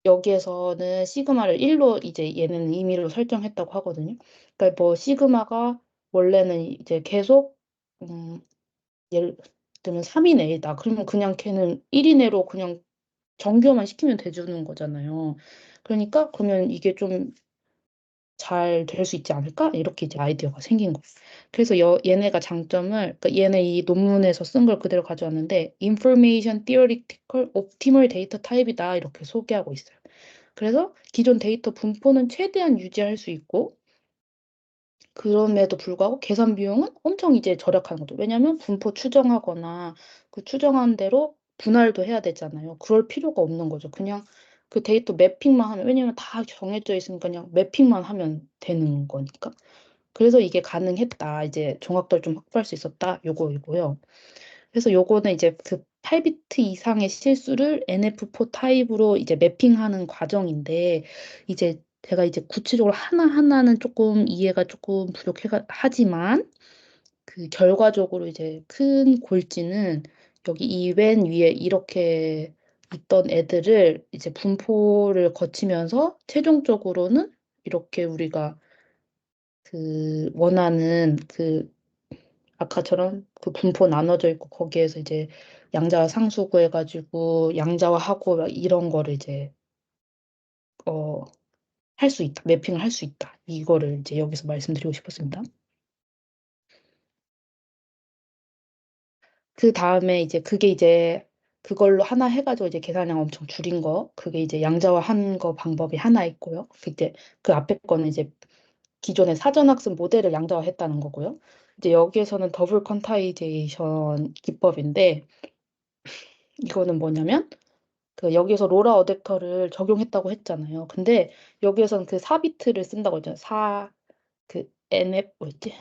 여기에서는 시그마를 1로 이제 얘는 임의로 설정했다고 하거든요. 그러니까 뭐 시그마가 원래는 이제 계속 음, 예를 들면 3인 A다. 그러면 그냥 걔는 1인 A로 그냥 정규어만 시키면 돼주는 거잖아요. 그러니까 그러면 이게 좀 잘 될 수 있지 않을까? 이렇게 이제 아이디어가 생긴 거예요. 그래서 얘네가 장점을, 그러니까 얘네 이 논문에서 쓴 걸 그대로 가져왔는데, Information Theoretical Optimal Data Type이다. 이렇게 소개하고 있어요. 그래서 기존 데이터 분포는 최대한 유지할 수 있고, 그럼에도 불구하고 계산 비용은 엄청 이제 절약하는 거죠. 왜냐하면 분포 추정하거나 그 추정한 대로 분할도 해야 되잖아요. 그럴 필요가 없는 거죠. 그냥 그 데이터 매핑만 하면, 왜냐면 다 정해져 있으니까 그냥 매핑만 하면 되는 거니까. 그래서 이게 가능했다. 이제 정확도를 좀 확보할 수 있었다. 요거이고요. 그래서 요거는 이제 그 8비트 이상의 실수를 NF4 타입으로 이제 매핑하는 과정인데 이제 제가 이제 구체적으로 하나하나는 조금 이해가 조금 하지만 그 결과적으로 이제 큰 골지는 여기 이 맨 위에 이렇게 있던 애들을 이제 분포를 거치면서 최종적으로는 이렇게 우리가 그 원하는 그 아까처럼 그 분포 나눠져 있고 거기에서 이제 양자와 상수 구해가지고 양자화하고 막 이런 거를 이제 어, 할 수 있다. 매핑을 할 수 있다. 이거를 이제 여기서 말씀드리고 싶었습니다. 그 다음에 이제 그게 이제 그걸로 하나 해가지고 이제 계산량 엄청 줄인 거. 그게 이제 양자화한 거 방법이 하나 있고요. 그때 그 앞에 거는 이제 기존의 사전학습 모델을 양자화했다는 거고요. 이제 여기에서는 더블 퀀타이제이션 기법인데 이거는 뭐냐면 그 여기에서 로라 어댑터를 적용했다고 했잖아요. 근데 여기에서는 그 4비트를 쓴다고 했잖아요. 그 뭐였지?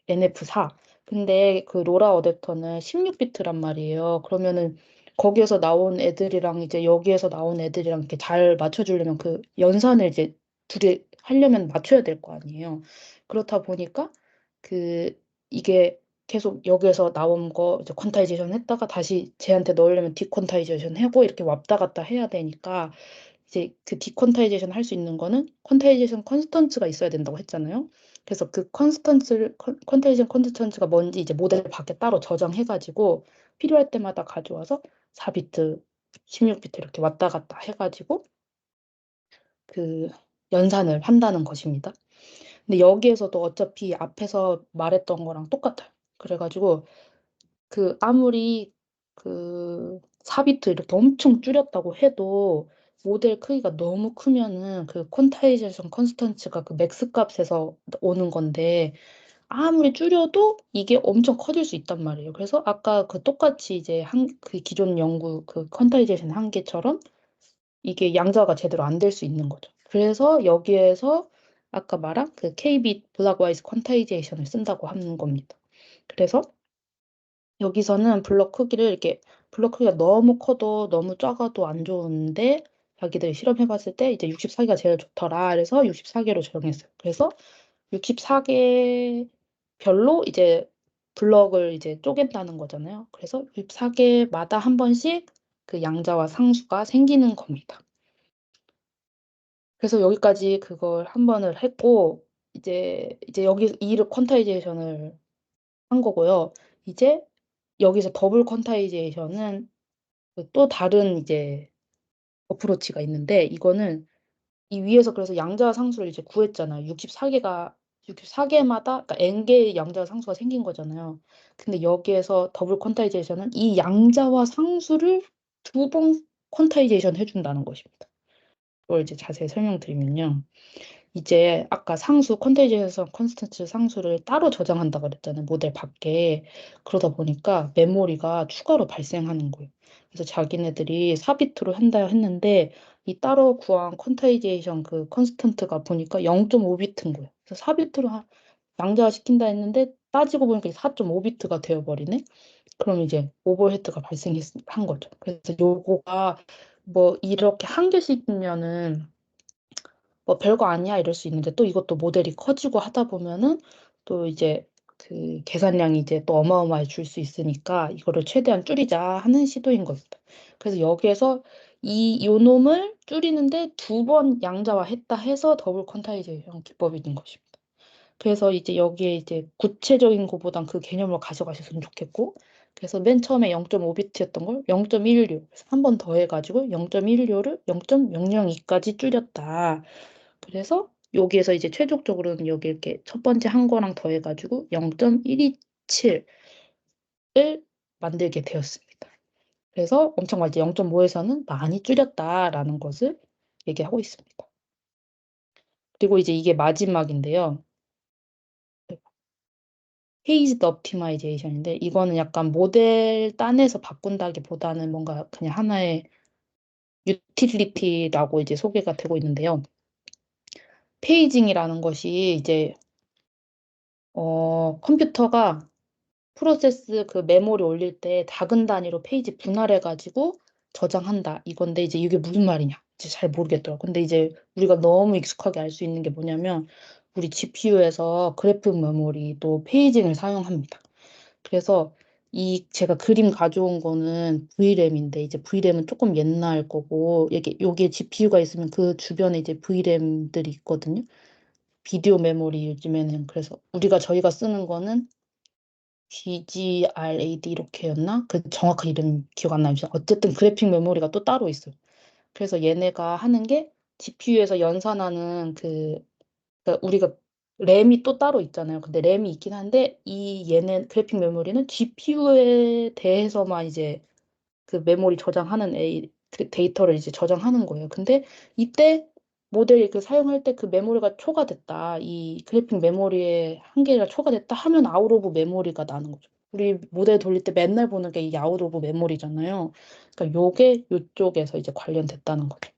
NF4. 근데 그 로라 어댑터는 16비트란 말이에요. 그러면은 거기에서 나온 애들이랑 이제 여기에서 나온 애들이랑 이렇게 잘 맞춰주려면 그 연산을 이제 둘이 하려면 맞춰야 될 거 아니에요. 그렇다 보니까 그 이게 계속 여기에서 나온 거 이제 퀀타이제이션 했다가 다시 쟤한테 넣으려면 디퀀타이제이션 하고 이렇게 왔다 갔다 해야 되니까 이제 그 디퀀타이제이션 할 수 있는 거는 퀀타이제이션 컨스턴츠가 있어야 된다고 했잖아요. 그래서 그 퀀타이제이션 컨스턴츠가 뭔지 이제 모델 밖에 따로 저장해가지고 필요할 때마다 가져와서 4비트, 16비트 이렇게 왔다 갔다 해가지고 그 연산을 한다는 것입니다. 근데 여기에서도 어차피 앞에서 말했던 거랑 똑같아요. 그래가지고 그 아무리 그 4비트 이렇게 엄청 줄였다고 해도 모델 크기가 너무 크면은 그 퀀타이제이션 컨스턴츠가 그 맥스 값에서 오는 건데 아무리 줄여도 이게 엄청 커질 수 있단 말이에요. 그래서 아까 그 똑같이 이제 그 기존 연구 그 퀀타이제이션 한계처럼 이게 양자가 제대로 안 될 수 있는 거죠. 그래서 여기에서 아까 말한 그 KB 블락와이즈 퀀타이제이션을 쓴다고 하는 겁니다. 그래서 여기서는 블록 크기가 너무 커도 너무 작아도 안 좋은데 자기들이 실험해봤을 때 이제 64개가 제일 좋더라. 그래서 64개로 정했어요. 그래서 64개 별로 이제 블럭을 이제 쪼갠다는 거잖아요. 그래서 64개마다 한 번씩 그 양자와 상수가 생기는 겁니다. 그래서 여기까지 그걸 한 번을 했고 이제 여기 이를 퀀타이제이션을 한 거고요. 이제 여기서 더블 퀀타이제이션은 또 다른 이제 어프로치가 있는데, 이거는 이 위에서 그래서 양자 상수를 이제 구했잖아요. 64개마다 그러니까 n개의 양자 상수가 생긴 거잖아요. 근데 여기에서 더블 퀀타이제이션은 이 양자와 상수를 두 번 퀀타이제이션 해준다는 것입니다. 그걸 이제 자세히 설명드리면요. 이제 아까 상수 퀀타이제이션 컨스턴트 상수를 따로 저장한다 그랬잖아요. 모델 밖에. 그러다 보니까 메모리가 추가로 발생하는 거예요. 그래서 자기네들이 4비트로 한다 했는데 이 따로 구한 퀀타이제이션 그 컨스턴트가 보니까 0.5비트인 거예요. 그래서 4비트로 양자화 시킨다 했는데 따지고 보니까 4.5비트가 되어버리네. 그럼 이제 오버헤드가 발생한 거죠. 그래서 요거가 뭐 이렇게 한 개씩이면은 뭐 별거 아니야 이럴 수 있는데, 또 이것도 모델이 커지고 하다 보면은 또 이제 그 계산량이 이제 또 어마어마해질 수 있으니까 이거를 최대한 줄이자 하는 시도인 겁니다. 그래서 여기에서 요 놈을 줄이는데 두 번 양자화했다 해서 더블 퀀타이제이션 기법이 된 것입니다. 그래서 이제 여기에 이제 구체적인 것보단 그 개념을 가져가셨으면 좋겠고, 그래서 맨 처음에 0.5비트였던 걸 0.16, 한 번 더 해가지고 0.16를 0.002까지 줄였다. 그래서 여기에서 이제 최종적으로는 여기 이렇게 첫 번째 한 거랑 더해가지고 0.127을 만들게 되었습니다. 그래서 엄청 많이 0.5에서는 많이 줄였다라는 것을 얘기하고 있습니다. 그리고 이제 이게 마지막인데요. 페이지드 옵티마이제이션인데, 이거는 약간 모델 딴에서 바꾼다기보다는 뭔가 그냥 하나의 유틸리티라고 이제 소개가 되고 있는데요. 페이징이라는 것이 이제 컴퓨터가 프로세스 그 메모리 올릴 때 작은 단위로 페이지 분할해가지고 저장한다 이건데, 이제 이게 무슨 말이냐 이제 잘 모르겠더라고. 근데 이제 우리가 너무 익숙하게 알 수 있는 게 뭐냐면, 우리 GPU에서 그래픽 메모리 또 페이징을 사용합니다. 그래서 이 제가 그림 가져온 거는 VRAM인데, 이제 VRAM은 조금 옛날 거고, 이게 여기에 GPU가 있으면 그 주변에 이제 VRAM들이 있거든요. 비디오 메모리 요즘에는. 그래서 저희가 쓰는 거는 DGRAD 이렇게였나? 그 정확한 이름 기억 안 나요. 어쨌든 그래픽 메모리가 또 따로 있어요. 그래서 얘네가 하는 게 GPU에서 연산하는 그러니까 우리가 램이 또 따로 있잖아요. 근데 램이 있긴 한데 이 얘네 그래픽 메모리는 GPU에 대해서만 이제 그 메모리 저장하는 그 데이터를 이제 저장하는 거예요. 근데 이때 모델이 그 사용할 때 그 메모리가 초과됐다. 이 그래픽 메모리의 한계가 초과됐다 하면 아웃 오브 메모리가 나는 거죠. 우리 모델 돌릴 때 맨날 보는 게 이 아웃 오브 메모리잖아요. 그러니까 요게 요쪽에서 이제 관련됐다는 거죠.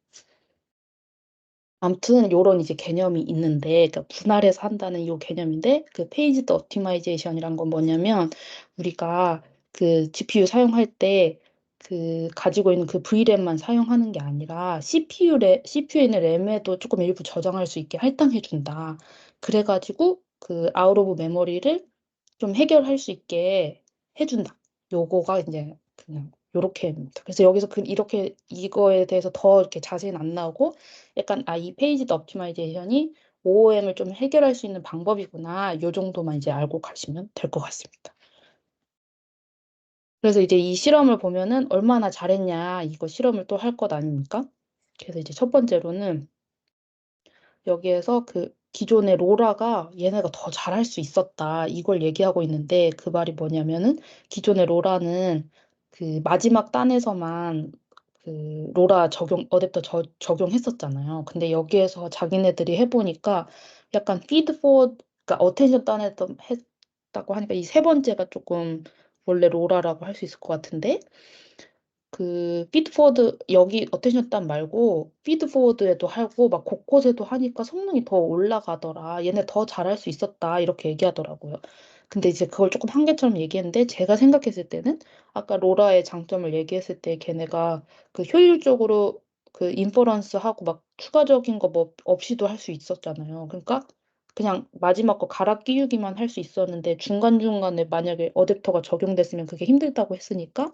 아무튼 요런 이제 개념이 있는데, 그러니까 분할해서 한다는 요 개념인데, 그 페이지드 옵티마이제이션이란 건 뭐냐면, 우리가 그 GPU 사용할 때 그 가지고 있는 그 VRAM만 사용하는 게 아니라 CPU에 있는 램에도 조금 일부 저장할 수 있게 할당해 준다. 그래가지고 그 아웃 오브 메모리를 좀 해결할 수 있게 해준다. 요거가 이제 그냥 요렇게입니다. 그래서 여기서 이렇게 이거에 대해서 더 이렇게 자세히는 안 나오고, 약간 이 페이지드 옵티마이제이션이 OOM을 좀 해결할 수 있는 방법이구나. 요 정도만 이제 알고 가시면 될 것 같습니다. 그래서 이제 이 실험을 보면은 얼마나 잘했냐, 이거 실험을 또 할 것 아닙니까? 그래서 이제 첫 번째로는 여기에서 그 기존의 로라가 얘네가 더 잘할 수 있었다. 이걸 얘기하고 있는데, 그 말이 뭐냐면은 기존의 로라는 그 마지막 단에서만 그 로라 어댑터 적용했었잖아요. 근데 여기에서 자기네들이 해보니까 약간 피드 포워드, 그러니까 어텐션 단에서 했다고 하니까 이 세 번째가 조금 원래 로라라고 할 수 있을 것 같은데, 그 피드포워드 여기 어텐션 땀 말고 피드포워드에도 하고 막 곳곳에도 하니까 성능이 더 올라가더라. 얘네 더 잘할 수 있었다. 이렇게 얘기하더라고요. 근데 이제 그걸 조금 한계처럼 얘기했는데, 제가 생각했을 때는 아까 로라의 장점을 얘기했을 때 걔네가 그 효율적으로 그 인퍼런스 하고 막 추가적인 거 뭐 없이도 할 수 있었잖아요. 그러니까 그냥 마지막 거 갈아 끼우기만 할 수 있었는데, 중간중간에 만약에 어댑터가 적용됐으면 그게 힘들다고 했으니까,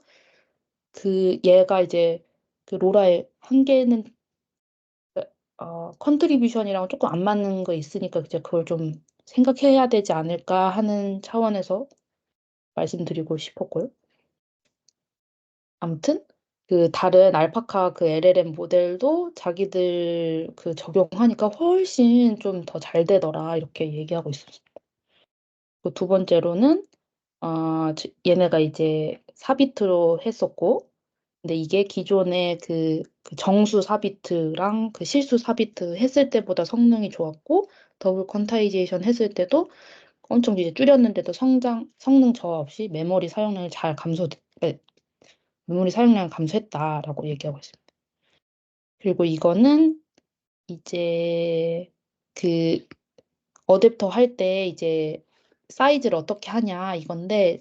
그 얘가 이제 그 로라의 한계는 컨트리뷰션이랑 조금 안 맞는 거 있으니까 이제 그걸 좀 생각해야 되지 않을까 하는 차원에서 말씀드리고 싶었고요. 아무튼 그 다른 알파카 그 LLM 모델도 자기들 그 적용하니까 훨씬 좀 더 잘 되더라 이렇게 얘기하고 있었어요. 그 두 번째로는 얘네가 이제 사비트로 했었고 근데 이게 기존의 그 정수 사비트랑 그 실수 사비트 했을 때보다 성능이 좋았고 더블 퀀타이제이션 했을 때도 엄청 이제 줄였는데도 성능 저하 없이 메모리 사용량을 감소했다라고 얘기하고 있습니다. 그리고 이거는 이제 그 어댑터 할 때 이제 사이즈를 어떻게 하냐 이건데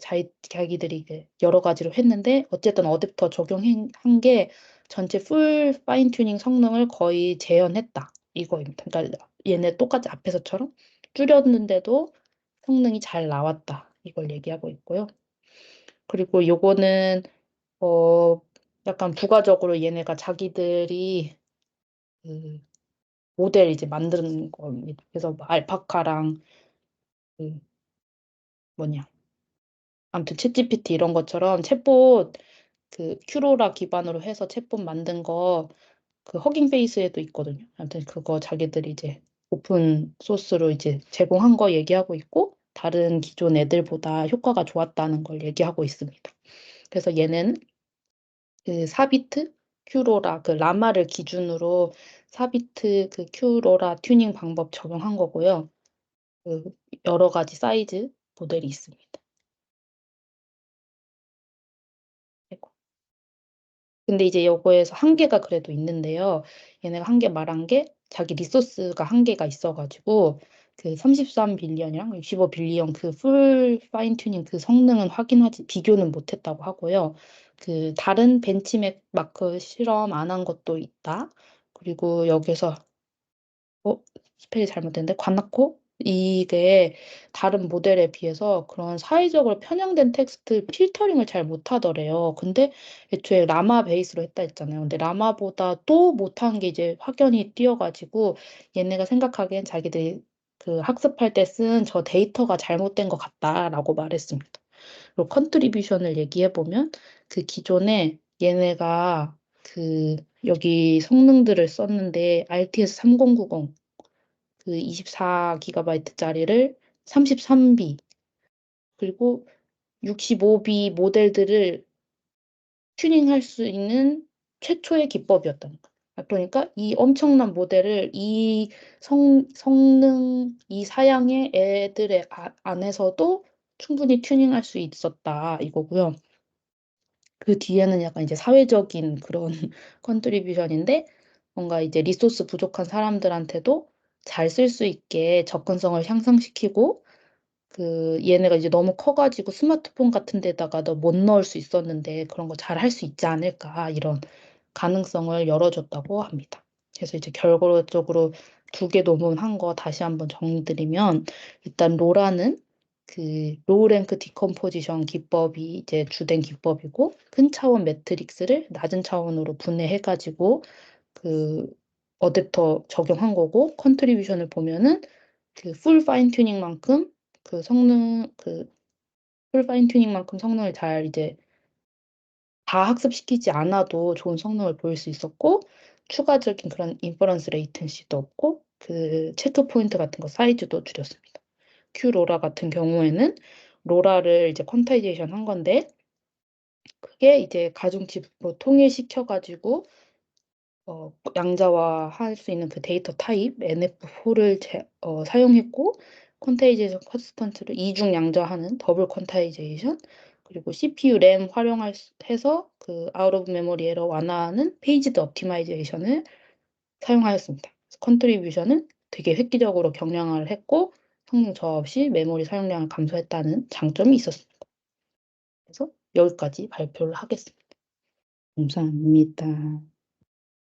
자기들이 이제 여러 가지로 했는데 어쨌든 어댑터 적용한 게 전체 풀 파인 튜닝 성능을 거의 재현했다 이거입니다. 그러니까 얘네 똑같이 앞에서처럼 줄였는데도 성능이 잘 나왔다 이걸 얘기하고 있고요. 그리고 요거는 약간 부가적으로 얘네가 자기들이 그 모델 이제 만드는 겁니다. 그래서 뭐 알파카랑 그 뭐냐 아무튼 챗GPT 이런 것처럼 챗봇 그 큐로라 기반으로 해서 챗봇 만든 거 그 허깅 페이스에도 있거든요. 아무튼 그거 자기들이 이제 오픈 소스로 이제 제공한 거 얘기하고 있고 다른 기존 애들보다 효과가 좋았다는 걸 얘기하고 있습니다. 그래서 얘네는 그 사비트 큐로라 그 라마를 기준으로 사비트 그 큐로라 튜닝 방법 적용한 거고요. 그 여러 가지 사이즈 모델이 있습니다. 아이고. 근데 이제 요거에서 한계가 그래도 있는데요. 얘네가 한계 말한 게 자기 리소스가 한계가 있어 가지고 그 33 빌리언이랑 65 빌리언 그 풀 파인 튜닝 그 성능은 비교는 못 했다고 하고요. 그 다른 벤치마크 실험 안 한 것도 있다. 그리고 여기서 스펠이 잘못됐는데 관나코 이게 다른 모델에 비해서 그런 사회적으로 편향된 텍스트 필터링을 잘 못하더래요. 근데 애초에 라마 베이스로 했다 했잖아요. 근데 라마보다 또 못한 게 이제 확연히 띄어 가지고 얘네가 생각하기엔 자기들이 그 학습할 때 쓴 저 데이터가 잘못된 것 같다라고 말했습니다. 그리고 컨트리뷰션을 얘기해 보면 그 기존에 얘네가 그 여기 성능들을 썼는데 RTS 3090 그 24 기가바이트짜리를 33B 그리고 65B 모델들을 튜닝할 수 있는 최초의 기법이었다는 거예요. 그러니까 이 엄청난 모델을 이 성능, 이 사양의 애들의 안에서도 충분히 튜닝할 수 있었다 이거고요. 그 뒤에는 약간 이제 사회적인 그런 컨트리뷰션인데 뭔가 이제 리소스 부족한 사람들한테도 잘 쓸 수 있게 접근성을 향상시키고 그 얘네가 이제 너무 커 가지고 스마트폰 같은 데다가 못 넣을 수 있었는데 그런 거 잘 할 수 있지 않을까 이런 가능성을 열어줬다고 합니다. 그래서 이제 결과적으로 2개 논문한 거 다시 한번 정리드리면 일단 로라는 그 로우 랭크 디컴포지션 기법이 이제 주된 기법이고 큰 차원 매트릭스를 낮은 차원으로 분해해 가지고 그 어댑터 적용한 거고 컨트리뷰션을 보면은 그 풀 파인 튜닝만큼 풀 파인 튜닝만큼 성능을 잘 이제 다 학습시키지 않아도 좋은 성능을 보일 수 있었고 추가적인 그런 인퍼런스 레이텐시도 없고 그 체크 포인트 같은 거 사이즈도 줄였습니다. 큐로라 같은 경우에는 로라를 이제 퀀타이제이션 한 건데 그게 이제 가중칩으로 통일시켜 가지고 양자화할 수 있는 그 데이터 타입 NF4를 사용했고 퀀타이제이션 컨스턴트를 이중 양자하는 더블 퀀타이제이션 그리고 CPU 램 해서 그 아웃 오브 메모리 에러 완화하는 페이지드 옵티마이제이션을 사용하였습니다. 컨트리뷰션은 되게 획기적으로 경량화를 했고 성능 저하 없이 메모리 사용량을 감소했다는 장점이 있었습니다. 그래서 여기까지 발표를 하겠습니다. 감사합니다.